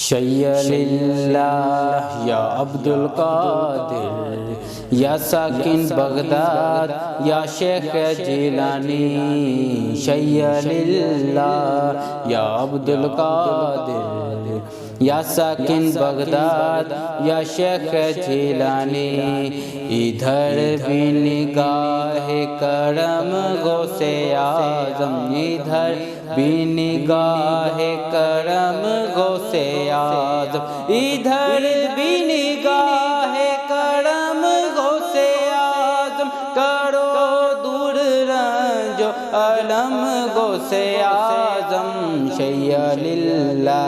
شیّللہ یا عبد القادر یا ساکن بغداد یا شیخ جیلانی شیّللہ یا عبد القادر یا ساکن بغداد یا شیخ جیلانی ادھر بھی نگاہ کرم غوث اعظم ادھر بھی نگاہ کرم غوث اعظم ادھر بھی نگاہ کرم غوث اعظم کرو دور رنج و علم غوث اعظم شیّللہ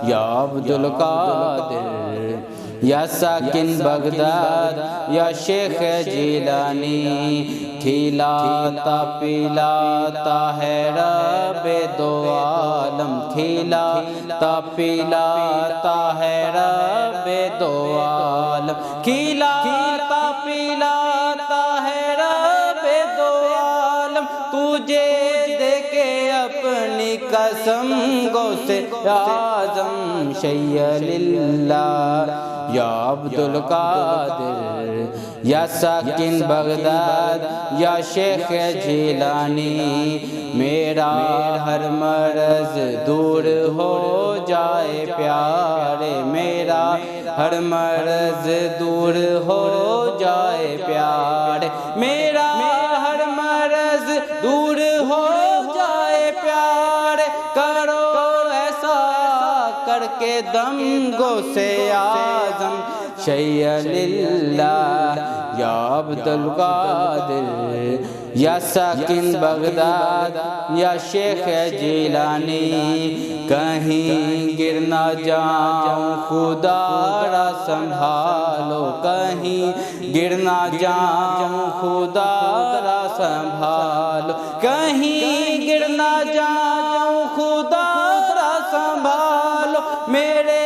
یا عبد القادر یا ساکن بغداد یا شیخ جیلانی کھلاتا پلاتا ہے رب دو عالم کھلاتا پلاتا ہے رب دو عالم کھلاتا پلاتا ہے رب دو عالم تجھے دے کے اپنی قسم غوث اعظم شیّللہ یا عبد القادر یا ساکن بغداد یا شیخ جیلانی میرا ہر مرض دور ہو جائے پیارے میرا ہر مرض دور ہو جائے پیارے میرا ہر مرض دور ہو جائے پیارے کرو ایسا کر کے دم غوث اعظم شیّللہ یا عبد القادر یا ساکن بغداد یا شیخ جیلانی کہیں گر نہ جاؤں خدا را سنبھالو کہیں گر نہ جاؤں خدا را سنبھالو کہیں گر نہ جاؤں خدا را سنبھالو میرے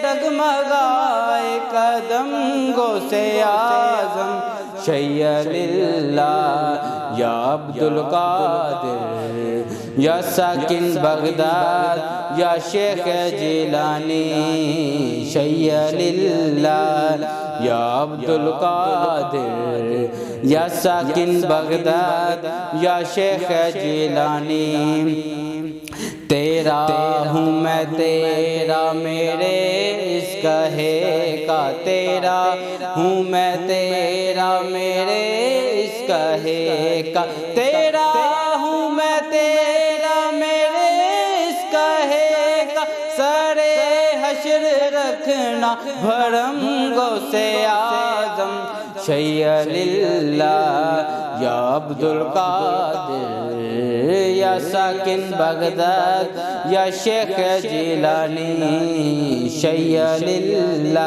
ڈگمگائے قدم غوث اعظم شیّللہ یا عبد القادر یا ساکن بغداد یا شیخ جیلانی شیّللہ یا عبد القادر یا ساکن بغداد یا شیخ جیلانی تیرا ہوں میں تیرا میرے اس کہے کا تیرا ہوں میں تیرا میرے اس کہے کا تیرا ہوں میں تیرا میرے اس کہے کا سرے حشر رکھنا بھرم غوث اعظم شیّللہ یا عبد القادر یا ساکن بغداد یا شیخ جیلانی شیّللہ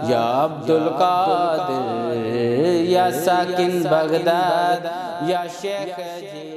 یا عبد القادر یا ساکن بغداد یا شیخ جیلانی